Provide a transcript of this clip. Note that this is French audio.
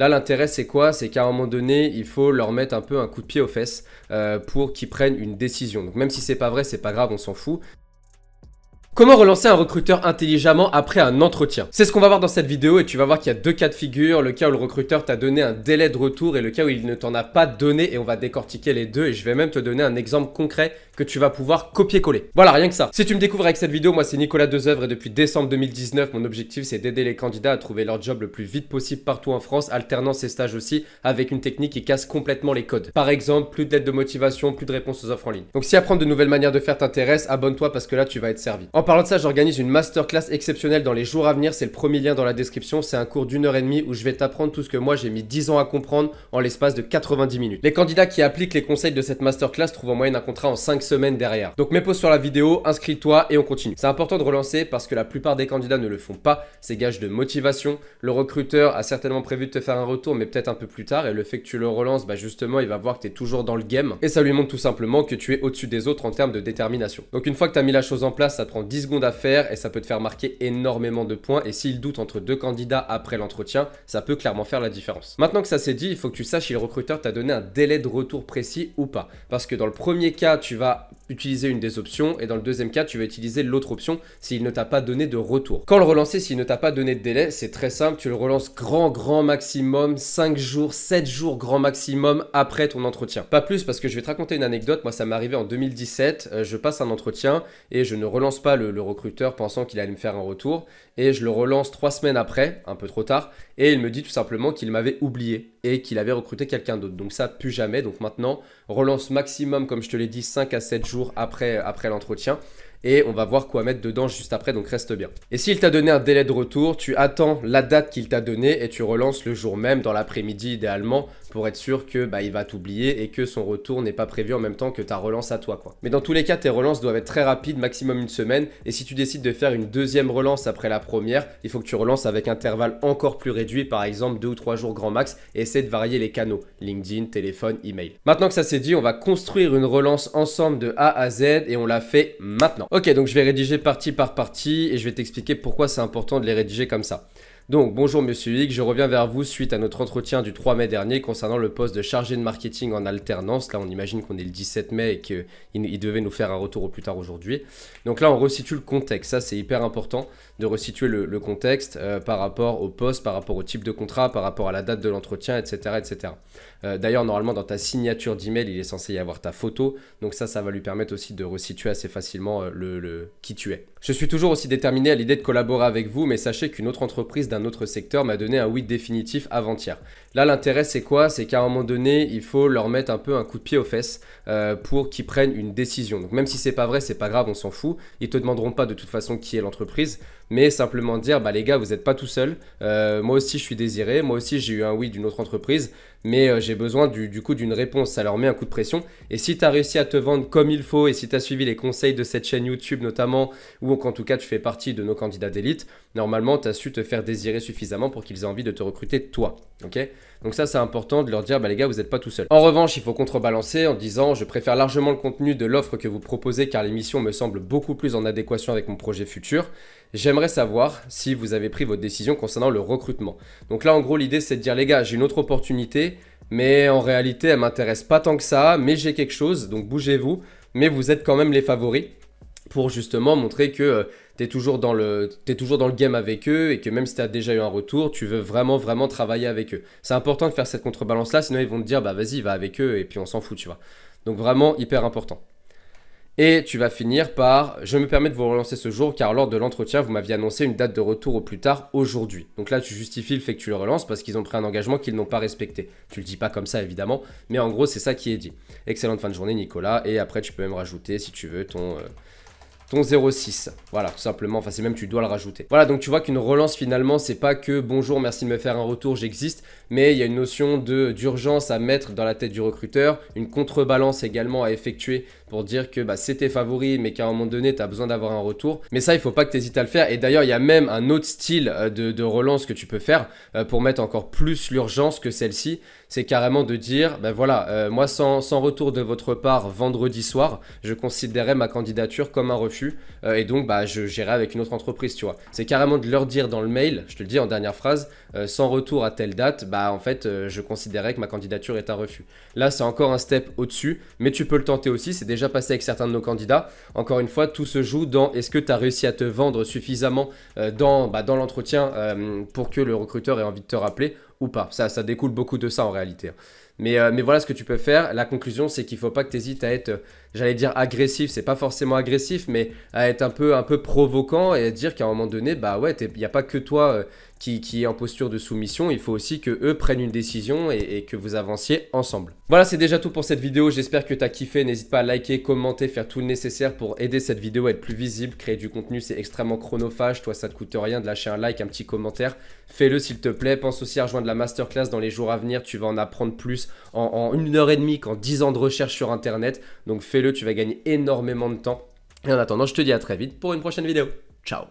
Là, l'intérêt, c'est quoi? C'est qu'à un moment donné, il faut leur mettre un peu un coup de pied aux fesses pour qu'ils prennent une décision. Donc même si c'est pas vrai, c'est pas grave, on s'en fout. Comment relancer un recruteur intelligemment après un entretien? C'est ce qu'on va voir dans cette vidéo et tu vas voir qu'il y a deux cas de figure, le cas où le recruteur t'a donné un délai de retour et le cas où il ne t'en a pas donné, et on va décortiquer les deux et je vais même te donner un exemple concret que tu vas pouvoir copier-coller. Voilà, rien que ça. Si tu me découvres avec cette vidéo, moi c'est Nicolas Dezeuvre et depuis décembre 2019, mon objectif c'est d'aider les candidats à trouver leur job le plus vite possible partout en France, alternant ces stages aussi avec une technique qui casse complètement les codes. Par exemple, plus de lettres de motivation, plus de réponses aux offres en ligne. Donc si apprendre de nouvelles manières de faire t'intéresse, abonne-toi parce que là tu vas être servi. En parlant de ça, j'organise une masterclass exceptionnelle dans les jours à venir, c'est le premier lien dans la description, c'est un cours d'1h30 où je vais t'apprendre tout ce que moi j'ai mis 10 ans à comprendre en l'espace de 90 minutes. Les candidats qui appliquent les conseils de cette masterclass trouvent en moyenne un contrat en 5 semaines derrière. Donc mets pause sur la vidéo, inscris-toi et on continue. C'est important de relancer parce que la plupart des candidats ne le font pas, c'est gage de motivation. Le recruteur a certainement prévu de te faire un retour mais peut-être un peu plus tard et le fait que tu le relances, bah justement il va voir que tu es toujours dans le game et ça lui montre tout simplement que tu es au-dessus des autres en termes de détermination. Donc une fois que tu as mis la chose en place, ça te prend 10 secondes à faire et ça peut te faire marquer énormément de points et s'il doute entre deux candidats après l'entretien, ça peut clairement faire la différence. Maintenant que ça c'est dit, il faut que tu saches si le recruteur t'a donné un délai de retour précis ou pas. Parce que dans le premier cas, tu vas utiliser une des options et dans le deuxième cas, tu vas utiliser l'autre option s'il ne t'a pas donné de retour. Quand le relancer, s'il ne t'a pas donné de délai, c'est très simple, tu le relances grand maximum, 5 jours, 7 jours grand maximum après ton entretien. Pas plus parce que je vais te raconter une anecdote, moi ça m'est arrivé en 2017, je passe un entretien et je ne relance pas le recruteur pensant qu'il allait me faire un retour et je le relance 3 semaines après, un peu trop tard, et il me dit tout simplement qu'il m'avait oublié et qu'il avait recruté quelqu'un d'autre. Donc ça, plus jamais. Donc maintenant, relance maximum, comme je te l'ai dit, 5 à 7 jours après l'entretien. Et on va voir quoi mettre dedans juste après, donc reste bien. Et s'il t'a donné un délai de retour, tu attends la date qu'il t'a donnée et tu relances le jour même, dans l'après-midi idéalement, pour être sûr que il va t'oublier et que son retour n'est pas prévu en même temps que ta relance à toi, quoi. Mais dans tous les cas, tes relances doivent être très rapides, maximum une semaine. Et si tu décides de faire une deuxième relance après la première, il faut que tu relances avec un intervalle encore plus réduit, par exemple 2 ou 3 jours grand max, et essaie de varier les canaux, LinkedIn, téléphone, email. Maintenant que ça c'est dit, on va construire une relance ensemble de A à Z et on la fait maintenant. Ok, donc je vais rédiger partie par partie et je vais t'expliquer pourquoi c'est important de les rédiger comme ça. Donc, bonjour Monsieur X, je reviens vers vous suite à notre entretien du 3 mai dernier concernant le poste de chargé de marketing en alternance. Là, on imagine qu'on est le 17 mai et qu'il devait nous faire un retour au plus tard aujourd'hui. Donc là, on resitue le contexte. Ça, c'est hyper important de resituer le contexte par rapport au poste, par rapport au type de contrat, par rapport à la date de l'entretien, etc. etc. D'ailleurs, normalement, dans ta signature d'email, il est censé y avoir ta photo. Donc ça va lui permettre aussi de resituer assez facilement qui tu es. Je suis toujours aussi déterminé à l'idée de collaborer avec vous, mais sachez qu'une autre entreprise d'un autre secteur m'a donné un oui définitif avant-hier. Là, l'intérêt, c'est quoi? C'est qu'à un moment donné, il faut leur mettre un peu un coup de pied aux fesses pour qu'ils prennent une décision. Donc même si c'est pas vrai, c'est pas grave, on s'en fout. Ils te demanderont pas de toute façon qui est l'entreprise, mais simplement dire, les gars, vous n'êtes pas tout seul. Moi aussi, je suis désiré. Moi aussi, j'ai eu un oui d'une autre entreprise, mais j'ai besoin du coup d'une réponse. Ça leur met un coup de pression. Et si tu as réussi à te vendre comme il faut et si tu as suivi les conseils de cette chaîne YouTube notamment, ou qu'en tout cas tu fais partie de nos candidats d'élite, normalement tu as su te faire désirer suffisamment pour qu'ils aient envie de te recruter toi. Ok? Donc ça c'est important de leur dire les gars vous n'êtes pas tout seul. En revanche il faut contrebalancer en disant je préfère largement le contenu de l'offre que vous proposez car l'émission me semble beaucoup plus en adéquation avec mon projet futur. J'aimerais savoir si vous avez pris votre décision concernant le recrutement. Donc là en gros l'idée c'est de dire les gars j'ai une autre opportunité mais en réalité elle m'intéresse pas tant que ça mais j'ai quelque chose donc bougez-vous mais vous êtes quand même les favoris pour justement montrer que t'es toujours dans le game avec eux et que même si tu as déjà eu un retour, tu veux vraiment travailler avec eux. C'est important de faire cette contrebalance là, sinon ils vont te dire vas-y va avec eux et puis on s'en fout tu vois. Donc vraiment hyper important. Et tu vas finir par « Je me permets de vous relancer ce jour car lors de l'entretien, vous m'aviez annoncé une date de retour au plus tard aujourd'hui. » Donc là, tu justifies le fait que tu le relances parce qu'ils ont pris un engagement qu'ils n'ont pas respecté. Tu le dis pas comme ça évidemment, mais en gros, c'est ça qui est dit. Excellente fin de journée Nicolas. Et après, tu peux même rajouter si tu veux ton 06. Voilà, tout simplement. Enfin, c'est même tu dois le rajouter. Voilà, donc tu vois qu'une relance finalement, c'est pas que bonjour, merci de me faire un retour, j'existe, mais il y a une notion d'urgence à mettre dans la tête du recruteur, une contrebalance également à effectuer pour dire que bah, c'est tes favoris, mais qu'à un moment donné, tu as besoin d'avoir un retour. Mais ça, il faut pas que tu hésites à le faire. Et d'ailleurs, il y a même un autre style de relance que tu peux faire pour mettre encore plus l'urgence que celle-ci. C'est carrément de dire, ben voilà, moi sans retour de votre part vendredi soir, je considérais ma candidature comme un refus et donc bah, j'irai avec une autre entreprise, tu vois. C'est carrément de leur dire dans le mail, je te le dis en dernière phrase, sans retour à telle date, bah en fait je considérais que ma candidature est un refus. Là c'est encore un step au-dessus, mais tu peux le tenter aussi, c'est déjà passé avec certains de nos candidats. Encore une fois, tout se joue dans est-ce que tu as réussi à te vendre suffisamment dans l'entretien pour que le recruteur ait envie de te rappeler ou pas. Ça découle beaucoup de ça en réalité. Mais voilà ce que tu peux faire. La conclusion, c'est qu'il ne faut pas que tu hésites à être, j'allais dire agressif, c'est pas forcément agressif, mais à être un peu provoquant et à dire qu'à un moment donné, bah ouais, il n'y a pas que toi qui est en posture de soumission, il faut aussi que eux prennent une décision et que vous avanciez ensemble. Voilà, c'est déjà tout pour cette vidéo, j'espère que tu as kiffé, n'hésite pas à liker, commenter, faire tout le nécessaire pour aider cette vidéo à être plus visible, créer du contenu, c'est extrêmement chronophage, toi ça te coûte rien de lâcher un like, un petit commentaire, fais-le s'il te plaît, pense aussi à rejoindre la masterclass dans les jours à venir, tu vas en apprendre plus en 1h30 qu'en 10 ans de recherche sur internet, donc fais-le, tu vas gagner énormément de temps. Et en attendant, je te dis à très vite pour une prochaine vidéo. Ciao.